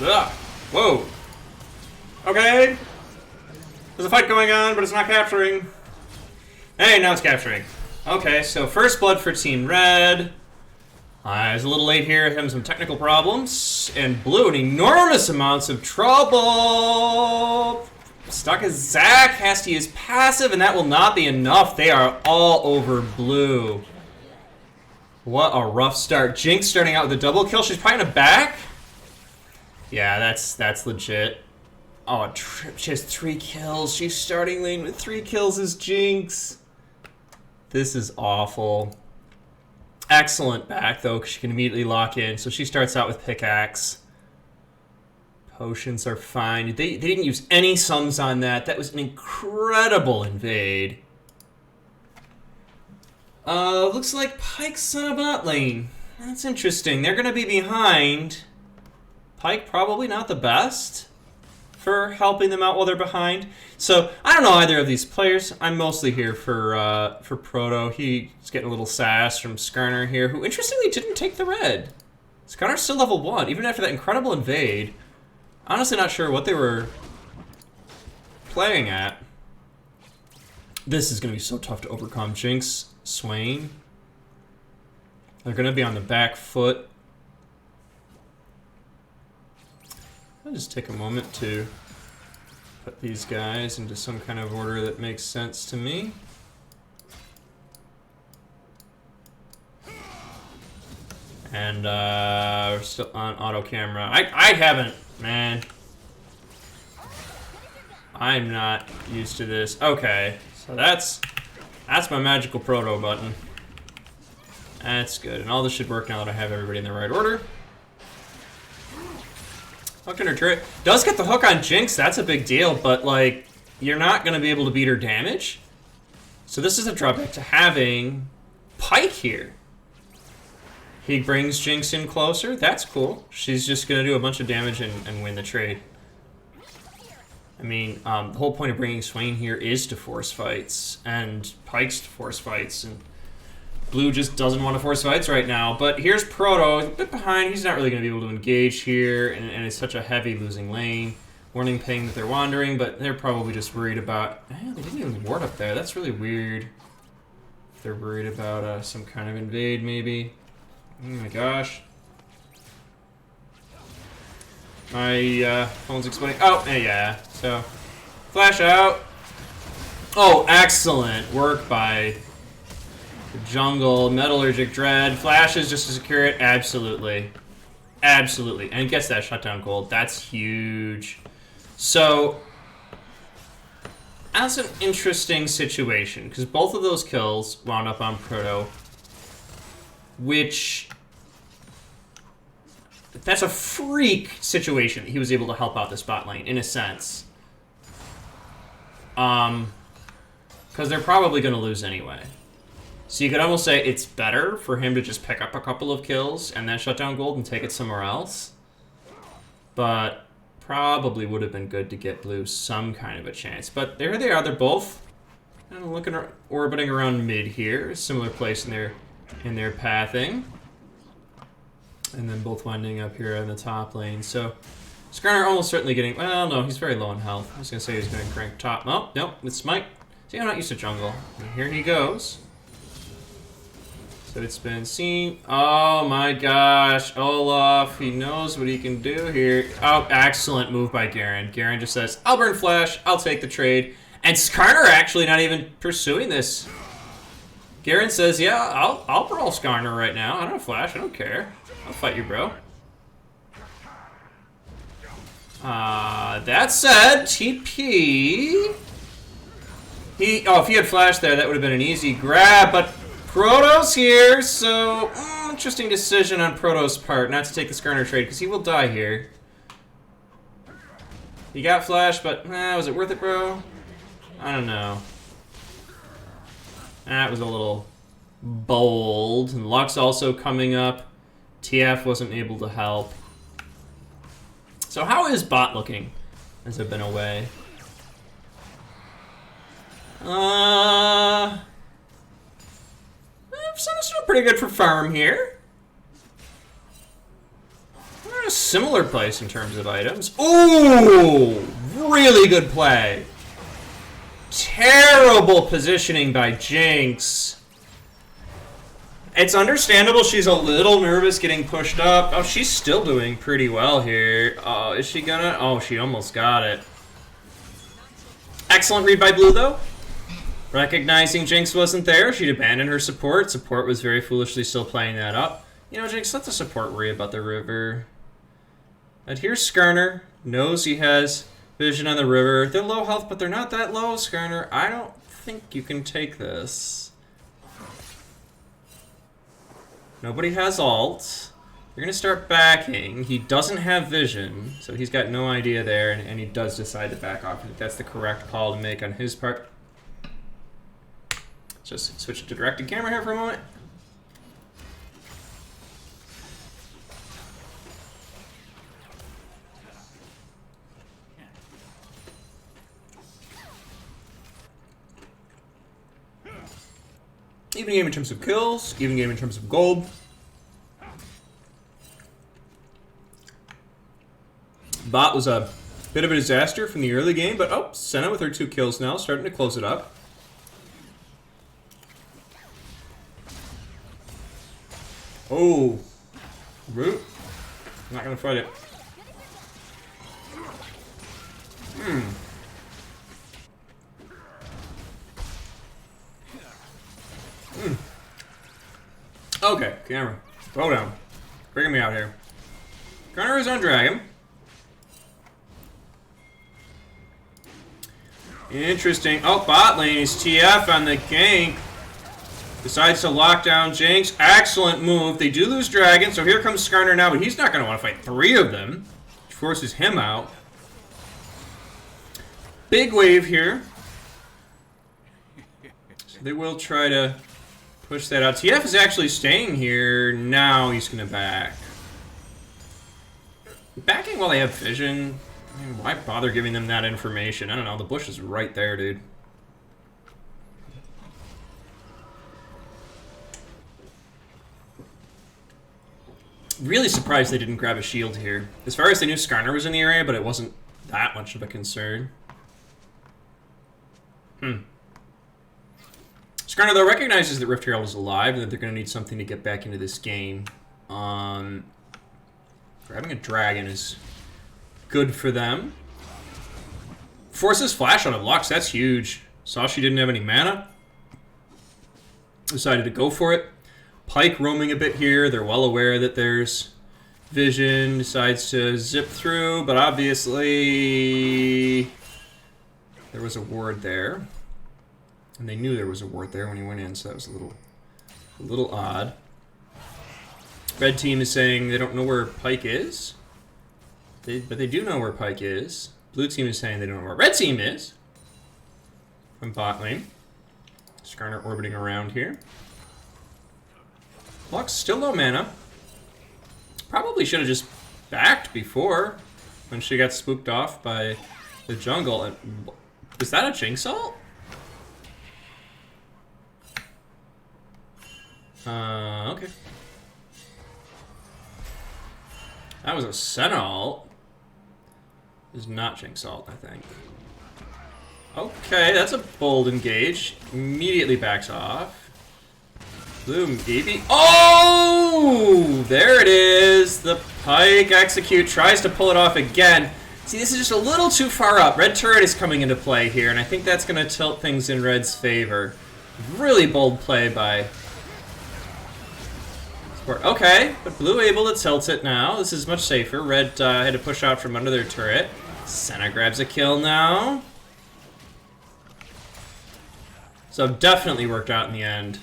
Ugh. Whoa. Okay. There's a fight going on, but it's not capturing. Hey, now it's capturing. Okay, so first blood for Team Red. I was a little late here, having some technical problems. And Blue in enormous amounts of trouble. Stuck as Zac has to use passive, and that will not be enough. They are all over Blue. What a rough start. Jinx starting out with a double kill. She's probably gonna back. Yeah, that's legit. Oh, she has 3 kills. She's starting lane with 3 kills as Jinx. This is awful. Excellent back, though, because she can immediately lock in. So she starts out with pickaxe. Potions are fine. They didn't use any sums on that. That was an incredible invade. Looks like Pyke's on a bot lane. That's interesting. They're going to be behind. Pyke probably not the best for helping them out while they're behind. So I don't know either of these players. I'm mostly here for Proto. He's getting a little sass from Skarner here, who interestingly didn't take the red. Skarner's still level 1, even after that incredible invade. Honestly not sure what they were playing at. This is going to be so tough to overcome. Jinx, Swain. They're going to be on the back foot. I'll just take a moment to put these guys into some kind of order that makes sense to me. And we're still on auto camera. I haven't, man. I'm not used to this. Okay, so that's my magical Proto button. That's good, and all this should work now that I have everybody in the right order. Hook in her turret. Does get the hook on Jinx, that's a big deal, but like, you're not gonna be able to beat her damage. So this is a drawback to having Pyke here. He brings Jinx in closer, that's cool. She's just gonna do a bunch of damage and win the trade. I mean, the whole point of bringing Swain here is to force fights, and Pyke's to force fights, and Blue just doesn't want to force fights right now. But here's Proto, a bit behind. He's not really going to be able to engage here, and it's such a heavy losing lane. Warning ping that they're wandering, but they're probably just worried about... they didn't even ward up there. That's really weird. They're worried about some kind of invade, maybe. Oh my gosh. My phone's exploding. Oh, yeah. So, flash out. Oh, excellent work by... the jungle, Metallurgic Dread, flashes just to secure it. Absolutely. Absolutely. And gets that shutdown gold. That's huge. So, that's an interesting situation, because both of those kills wound up on Proto, which... that's a freak situation. He was able to help out this bot lane, in a sense. Because they're probably going to lose anyway. So you could almost say it's better for him to just pick up a couple of kills and then shut down gold and take it somewhere else. But probably would have been good to get Blue some kind of a chance. But there they are. They're both kind of looking, orbiting around mid here. Similar place in their pathing. And then both winding up here in the top lane. So Skarner almost certainly getting... well, no, he's very low on health. I was going to say he's going to crank top. Oh, nope, it's Smite. See, I'm not used to jungle. And here he goes. So it's been seen. Oh my gosh, Olaf, he knows what he can do here. Oh, excellent move by Garen. Garen just says, I'll burn flash, I'll take the trade. And Skarner actually not even pursuing this. Garen says, yeah, I'll brawl Skarner right now. I don't flash, I don't care. I'll fight you, bro. That said, TP. If he had flash there, that would have been an easy grab, but Proto's here, so interesting decision on Proto's part not to take the Skarner trade, because he will die here. He got flash, but was it worth it, bro? I don't know. That was a little bold. And Lux also coming up. TF wasn't able to help. So how is bot looking as I've been away? Sun's doing pretty good for farm here. in a similar place in terms of items. Ooh! Really good play. Terrible positioning by Jinx. It's understandable she's a little nervous getting pushed up. Oh, she's still doing pretty well here. Oh, is she gonna? Oh, she almost got it. Excellent read by Blue, though. Recognizing Jinx wasn't there, she'd abandoned her support. Support was very foolishly still playing that up. You know, Jinx, let the support worry about the river. And here's Skarner. Knows he has vision on the river. They're low health, but they're not that low, Skarner. I don't think you can take this. Nobody has ult. You're gonna start backing. He doesn't have vision, so he's got no idea there, and he does decide to back off. I think that's the correct call to make on his part. Just switch to directed camera here for a moment. Even game in terms of kills, even game in terms of gold. Bot was a bit of a disaster from the early game, but oh, Senna with her 2 kills now, starting to close it up. Oh, Root. I'm not gonna fight it. Okay, camera. Throw down. Bringing me out here. Gunner is on Dragon. Interesting. Oh, bot lane is TF on the gank. Decides to lock down Jinx. Excellent move. They do lose Dragon, so here comes Skarner now, but he's not going to want to fight 3 of them. Which forces him out. Big wave here. So they will try to push that out. TF is actually staying here. Now he's going to back. Backing while they have vision. I mean, why bother giving them that information? I don't know. The bush is right there, dude. Really surprised they didn't grab a shield here. As far as they knew, Skarner was in the area, but it wasn't that much of a concern. Skarner, though, recognizes that Rift Herald is alive and that they're going to need something to get back into this game. Grabbing a dragon is good for them. Forces flash on a Lux, that's huge. Saw she didn't have any mana. Decided to go for it. Pyke roaming a bit here. They're well aware that there's vision. Decides to zip through, but obviously there was a ward there. And they knew there was a ward there when he went in, so that was a little odd. Red team is saying they don't know where Pyke is. But they do know where Pyke is. Blue team is saying they don't know where red team is. From bot lane. Skarner orbiting around here. Lux still no mana. Probably should have just backed before when she got spooked off by the jungle. Is that a Jinx ult? Okay. That was a Senna ult. Is not Jinx ult, I think. Okay, that's a bold engage. Immediately backs off. Blue maybe. Oh! There it is. The Pyke execute tries to pull it off again. See, this is just a little too far up. Red turret is coming into play here, and I think that's going to tilt things in Red's favor. Really bold play by... Okay, but Blue able to tilt it now. This is much safer. Red had to push out from under their turret. Senna grabs a kill now. So definitely worked out in the end.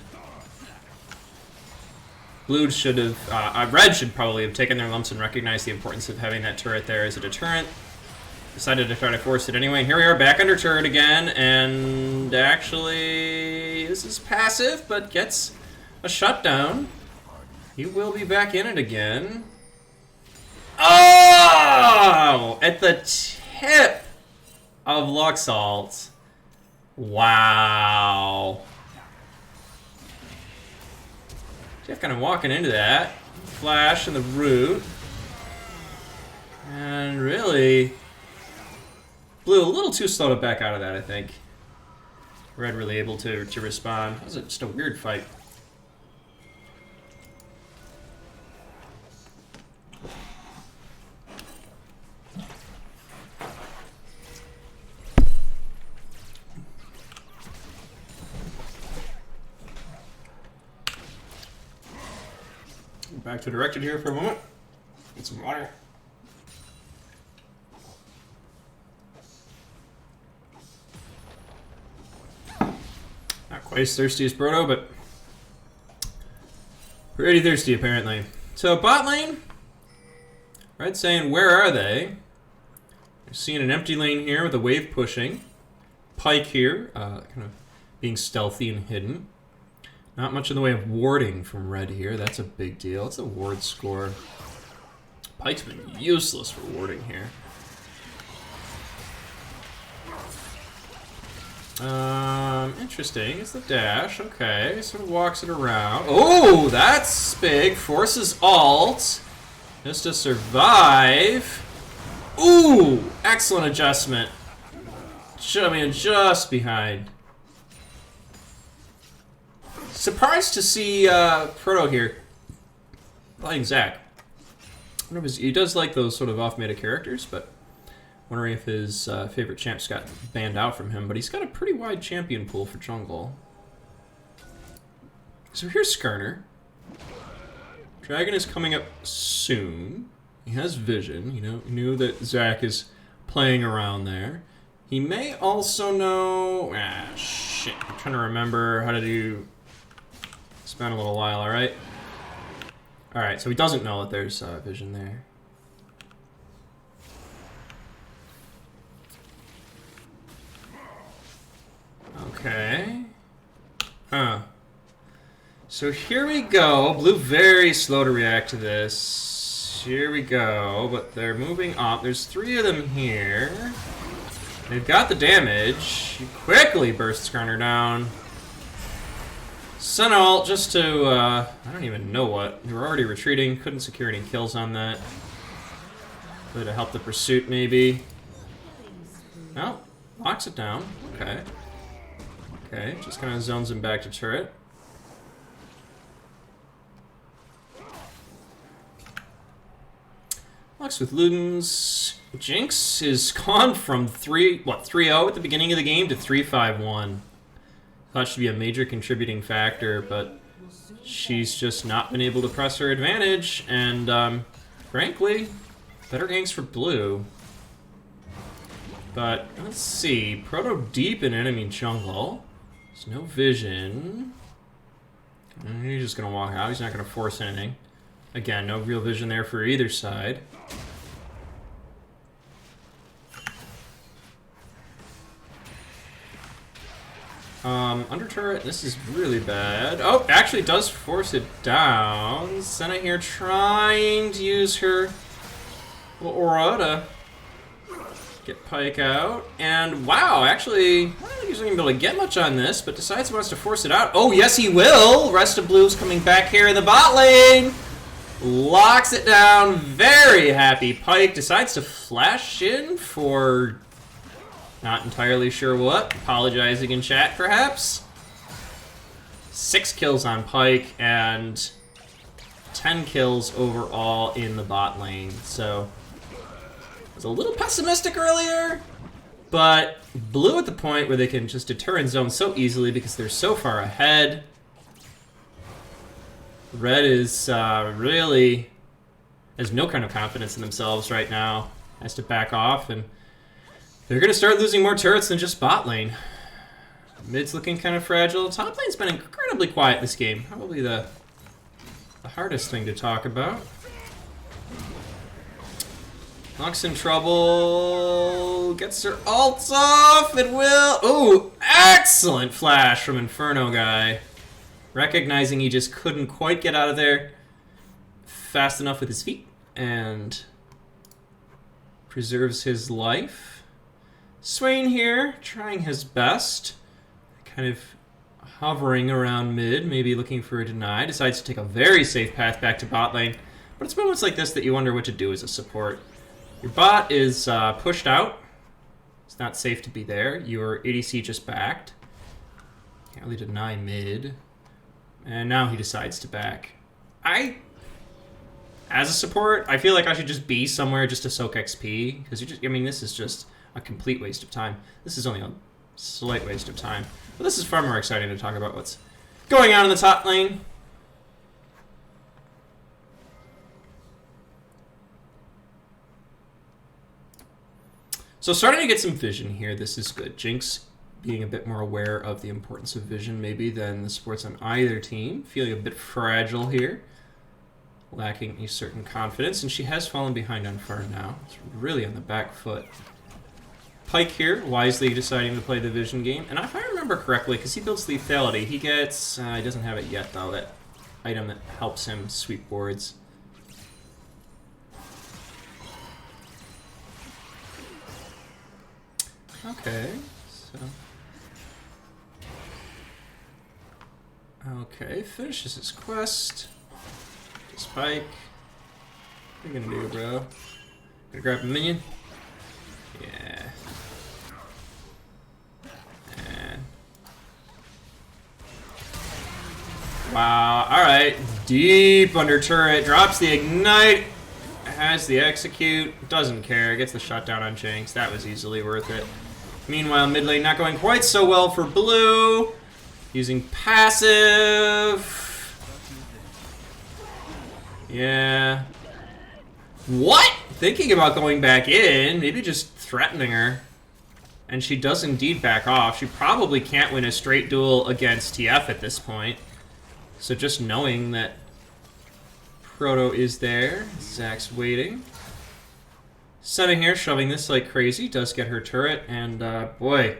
Blue should have, Red should probably have taken their lumps and recognized the importance of having that turret there as a deterrent. Decided to try to force it anyway. Here we are back under turret again, and actually, this is passive, but gets a shutdown. He will be back in it again. Oh! At the tip of Lux ult. Wow. Jeff kind of walking into that. Flash and the root. Blue a little too slow to back out of that, I think. Red really able to respond. That was just a weird fight. Back to directed here for a moment. Get some water. Not quite as thirsty as Proto, but pretty thirsty apparently. So bot lane, Red saying, where are they? You're seeing an empty lane here with a wave pushing. Pyke here, kind of being stealthy and hidden. Not much in the way of warding from Red here. That's a big deal. It's a ward score. Pyke's been useless for warding here. Interesting. It's the dash. Okay, sort of walks it around. Oh, that's big. Forces alt. Just to survive. Ooh, excellent adjustment. I mean, just behind. Surprised to see Proto here playing Zac. He does like those sort of off-meta characters, but wondering if his favorite champs got banned out from him. But he's got a pretty wide champion pool for jungle. So here's Skarner. Dragon is coming up soon. He has vision. You know, knew that Zac is playing around there. He may also know. Ah, shit! I'm trying to remember how to do. It's been a little while, alright? Alright, so he doesn't know that there's vision there. Okay. Huh. So here we go. Blue very slow to react to this. Here we go, but they're moving up. There's 3 of them here. They've got the damage. He quickly bursts Skarner down. Sun ult just to, I don't even know what. They were already retreating, couldn't secure any kills on that. Really to help the pursuit, maybe. No, locks it down. Okay. Okay, just kind of zones him back to turret. Locks with Ludens. Jinx is gone from 3-0 at the beginning of the game to 3-5-1. Thought she'd be a major contributing factor, but she's just not been able to press her advantage, and frankly, better ganks for Blue. But let's see, Proto deep in enemy jungle. There's no vision. And he's just gonna walk out. He's not gonna force anything. Again, no real vision there for either side. Under turret, this is really bad. Oh, actually does force it down. Senna here trying to use her little aura to get Pyke out. And wow, actually, I don't think he's going to be able to get much on this, but decides he wants to force it out. Oh, yes he will! Rest of Blue's coming back here in the bot lane. Locks it down. Very happy. Pyke decides to flash in for... not entirely sure what. Apologizing in chat, perhaps. 6 kills on Pyke and 10 kills overall in the bot lane. So, I was a little pessimistic earlier, but Blue at the point where they can just deter and zone so easily because they're so far ahead. Red is really has no kind of confidence in themselves right now. Has to back off, and they're going to start losing more turrets than just bot lane. Mid's looking kind of fragile. Top lane's been incredibly quiet this game. Probably the hardest thing to talk about. Lux in trouble. Gets her ults off. It will. Ooh, excellent flash from Inferno guy. Recognizing he just couldn't quite get out of there fast enough with his feet. And preserves his life. Swain here, trying his best. Kind of hovering around mid, maybe looking for a deny. Decides to take a very safe path back to bot lane. But it's moments like this that you wonder what to do as a support. Your bot is pushed out. It's not safe to be there. Your ADC just backed. Can't really deny mid. And now he decides to back. As a support, I feel like I should just be somewhere just to soak XP. Because I mean, this is just a complete waste of time. This is only a slight waste of time. But this is far more exciting to talk about what's going on in the top lane. So starting to get some vision here. This is good. Jinx being a bit more aware of the importance of vision maybe than the supports on either team. Feeling a bit fragile here. Lacking a certain confidence. And she has fallen behind on farm now. It's really on the back foot. Pyke here, wisely deciding to play the vision game. And if I remember correctly, because he builds lethality, he gets... he doesn't have it yet, though, that item that helps him sweep boards. Okay, so... Okay, finishes his quest. Spike. What are you gonna do, bro? Gonna grab a minion? Yeah. And... Wow, alright. Deep under turret. Drops the ignite. Has the execute. Doesn't care. Gets the shutdown on Jinx. That was easily worth it. Meanwhile, mid lane not going quite so well for blue. Using passive. Yeah. What? Thinking about going back in. Maybe just threatening her. And she does indeed back off. She probably can't win a straight duel against TF at this point. So just knowing that Proto is there. Zach's waiting. Senna here, shoving this like crazy. Does get her turret. And, boy.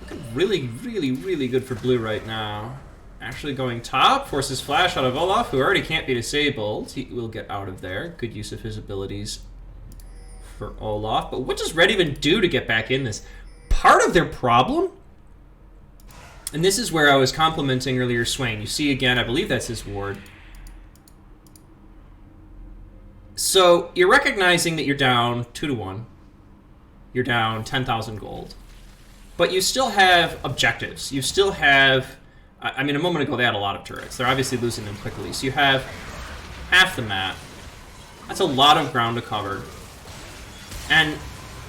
Looking really, really, really good for blue right now. Actually going top. Forces flash out of Olaf, who already can't be disabled. He will get out of there. Good use of his abilities for Olaf. But what does Red even do to get back in this? Part of their problem, and this is where I was complimenting earlier Swain. You see again, I believe that's his ward. So you're recognizing that you're down 2-1. You're down 10,000 gold. But you still have objectives. You still have... I mean, a moment ago they had a lot of turrets. They're obviously losing them quickly. So you have half the map. That's a lot of ground to cover. And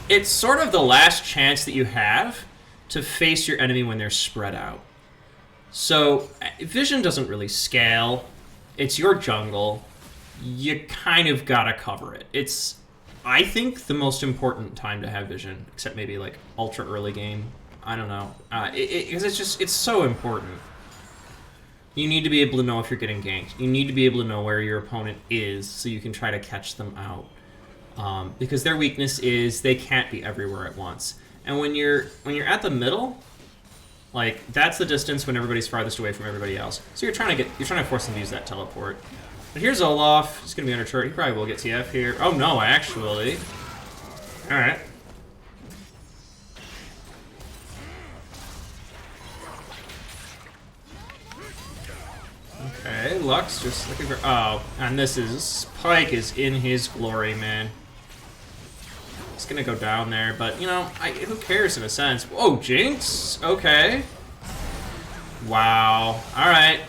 it's sort of the last chance that you have to face your enemy when they're spread out. So vision doesn't really scale. It's your jungle. You kind of gotta cover it. It's, I think, the most important time to have vision, except maybe like ultra early game. I don't know. Because it's so important. You need to be able to know if you're getting ganked. You need to be able to know where your opponent is so you can try to catch them out. Because their weakness is they can't be everywhere at once. And when you're at the middle, like that's the distance when everybody's farthest away from everybody else. So you're trying to force them to use that teleport. But here's Olaf. He's gonna be under turret. He probably will get TF here. Oh no, actually. All right. Okay, Lux just looking for... Oh, and this is... Pyke is in his glory, man. He's gonna go down there, but, you know, who cares in a sense? Whoa, Jinx? Okay. Wow. Alright.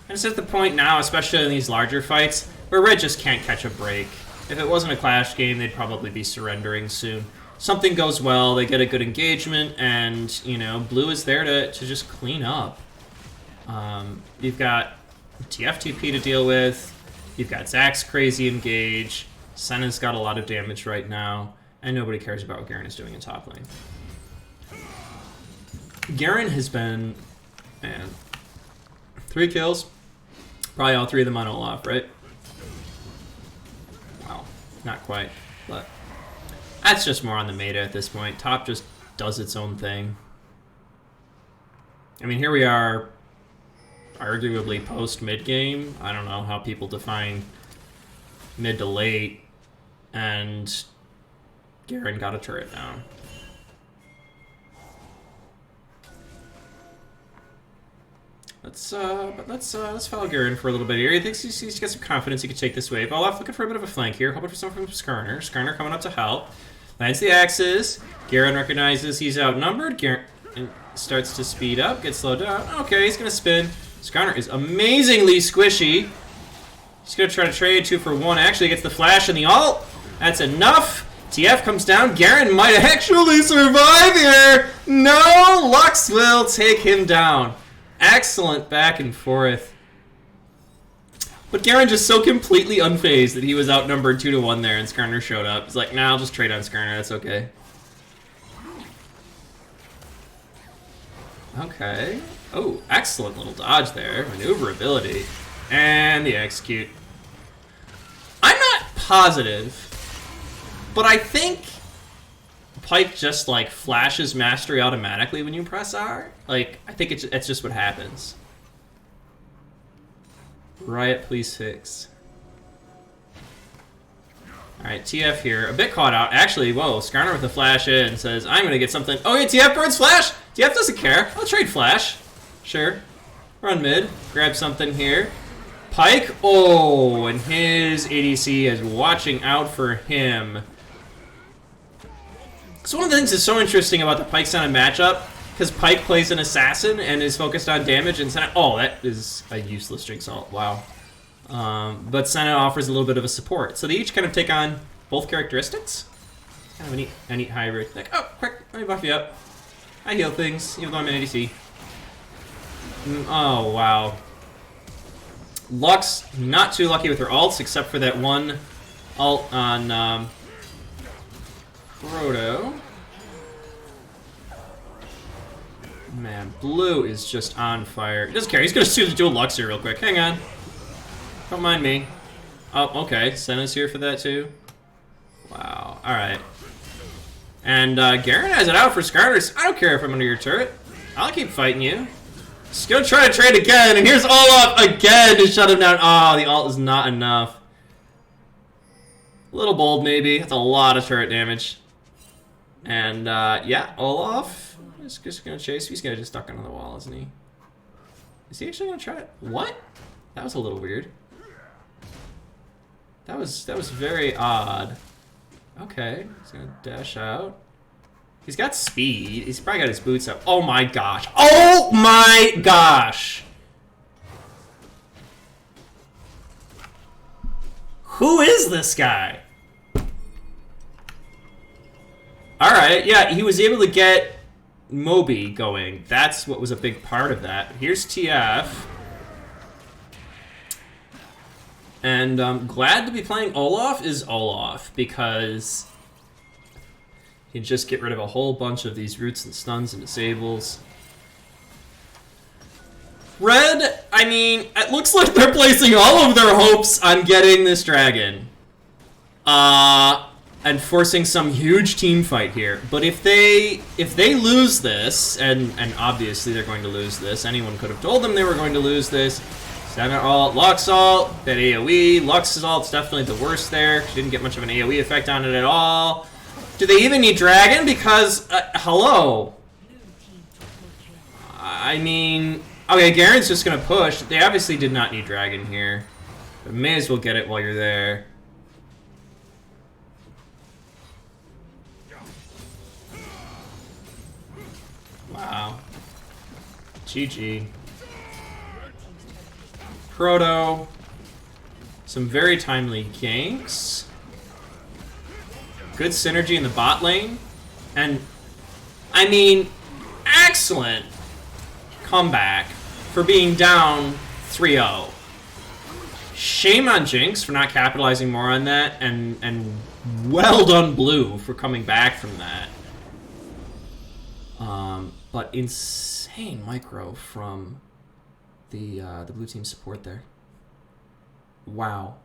And it's at the point now, especially in these larger fights, where Red just can't catch a break. If it wasn't a Clash game, they'd probably be surrendering soon. Something goes well, they get a good engagement, and, you know, Blue is there to just clean up. You've got TFTP to deal with, you've got Zach's crazy engage, Senna's got a lot of damage right now, and nobody cares about what Garen is doing in top lane. Garen has been, man, 3 kills, probably all 3 of them on Olaf, right? Wow, not quite, but that's just more on the meta at this point. Top just does its own thing. I mean, here we are, arguably post-mid game. I don't know how people define mid to late, and Garen got a turret down. Let's follow Garen for a little bit here. He thinks he's got some confidence he could take this wave. Olaf looking for a bit of a flank here, hoping for something from Skarner. Skarner coming up to help. Lands the axes. Garen recognizes he's outnumbered. Garen starts to speed up, gets slowed down. Okay, he's gonna spin. Skarner is amazingly squishy. He's gonna try to trade 2 for 1. Actually gets the flash and the ult. That's enough. TF comes down. Garen might actually survive here. No, Lux will take him down. Excellent back and forth. But Garen just so completely unfazed that he was outnumbered 2 to 1 there, and Skarner showed up. He's like, nah, I'll just trade on Skarner. That's okay. Okay. Oh, excellent little dodge there. Maneuverability. And the execute. I'm not positive, but I think Pyke just, like, flashes mastery automatically when you press R. Like, I think it's just what happens. Riot, please fix. Alright, TF here. A bit caught out. Actually, whoa, Skarner with the flash in says, I'm gonna get something. Oh, yeah, TF burns flash! TF doesn't care. I'll trade flash. Sure. Run mid. Grab something here. Pyke. Oh, and his ADC is watching out for him. So one of the things that's so interesting about the Pyke Senna matchup, because Pyke plays an assassin and is focused on damage, and Senna... Oh, that is a useless Jinx ult. Wow. But Senna offers a little bit of a support. So they each kind of take on both characteristics. Kind of a neat hybrid. Like, oh, quick, let me buff you up. I heal things, even though I'm an ADC. Oh, wow. Lux, not too lucky with her ults, except for that one ult on Proto. Man, Blue is just on fire. He doesn't care. He's going to do a Lux here real quick. Hang on. Don't mind me. Oh, okay. Senna's here for that too. Wow. Alright. And Garen has it out for Skarner. I don't care if I'm under your turret. I'll keep fighting you. Just gonna try to trade again, and here's Olaf again to shut him down. Oh, the ult is not enough. A little bold, maybe. That's a lot of turret damage. And, yeah, Olaf is just gonna chase. He's gonna just duck under the wall, isn't he? Is he actually gonna try it? What? That was a little weird. That was very odd. Okay, he's gonna dash out. He's got speed. He's probably got his boots up. Oh my gosh. Oh my gosh! Who is this guy? Alright, yeah, he was able to get Moby going. That's what was a big part of that. Here's TF. And glad to be playing Olaf is Olaf, because you can just get rid of a whole bunch of these roots and stuns and disables. Red, I mean, it looks like they're placing all of their hopes on getting this dragon. And forcing some huge team fight here. But if they lose this, and obviously they're going to lose this, anyone could have told them they were going to lose this. Senna ult, Lux ult, that AoE. Lux's ult's definitely the worst there. She didn't get much of an AoE effect on it at all. Do they even need dragon? Because, hello. I mean, okay, Garen's just gonna push. They obviously did not need dragon here. But may as well get it while you're there. Wow. GG. Proto. Some very timely ganks. Good synergy in the bot lane. And, I mean, excellent comeback for being down 3-0. Shame on Jinx for not capitalizing more on that, and well done Blue for coming back from that. But insane micro from the blue team support there. Wow.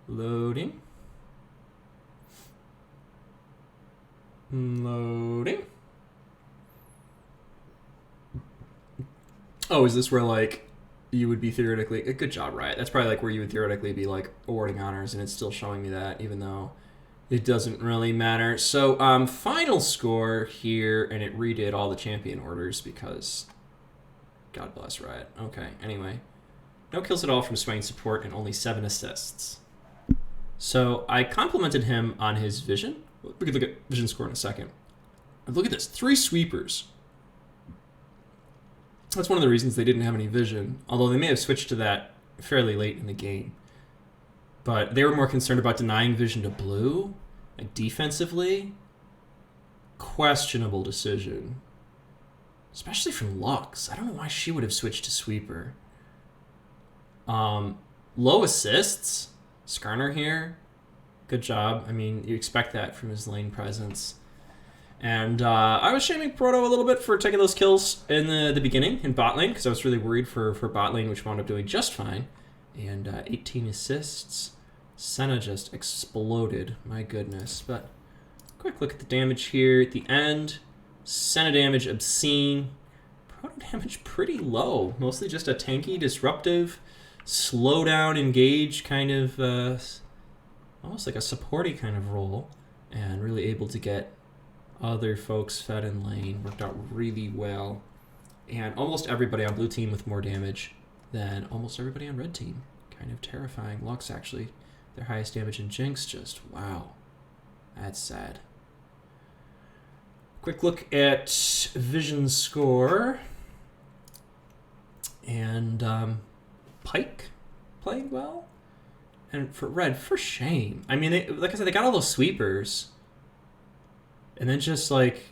Loading. Loading. Oh, is this where, like, you would be theoretically... Good job, Riot. That's probably, like, where you would theoretically be, like, awarding honors, and it's still showing me that, even though It doesn't really matter. So, final score here, and it redid all the champion orders because God bless Riot. Okay, anyway. No kills at all from Swain support and only 7 assists. So I complimented him on his vision. We could look at vision score in a second. Look at this, 3 sweepers. That's one of the reasons they didn't have any vision, although they may have switched to that fairly late in the game. But they were more concerned about denying vision to blue, like defensively. Questionable decision. Especially from Lux. I don't know why she would have switched to sweeper. Low assists. Skarner here. Good job. I mean, you expect that from his lane presence. And I was shaming Proto a little bit for taking those kills in the beginning in bot lane because I was really worried for bot lane, which wound up doing just fine. And 18 assists. Senna just exploded. My goodness. But quick look at the damage here at the end. Senna damage obscene. Proto damage pretty low. Mostly just a tanky, disruptive, slow down, engage kind of, almost like a supporty kind of role. And really able to get other folks fed in lane. Worked out really well. And almost everybody on blue team with more damage than almost everybody on red team. Kind of terrifying. Lux actually, their highest damage, and Jinx just, wow. That's sad. Quick look at vision score. And Pyke playing well. And for red, for shame. I mean, like I said, they got all those sweepers. And then just like,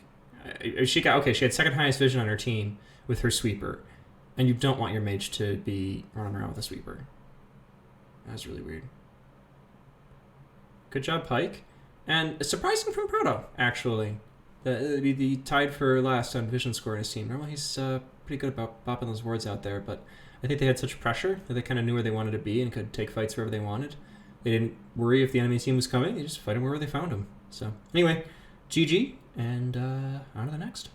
she had second highest vision on her team with her sweeper. And you don't want your mage to be running around with a sweeper. That's really weird. Good job, Pyke. And surprising from Proto, actually. The tied for last on vision score in his team. Normally he's pretty good about popping those wards out there, but I think they had such pressure that they kind of knew where they wanted to be and could take fights wherever they wanted. They didn't worry if the enemy team was coming. They just fight them wherever they found them. So anyway, GG, and on to the next.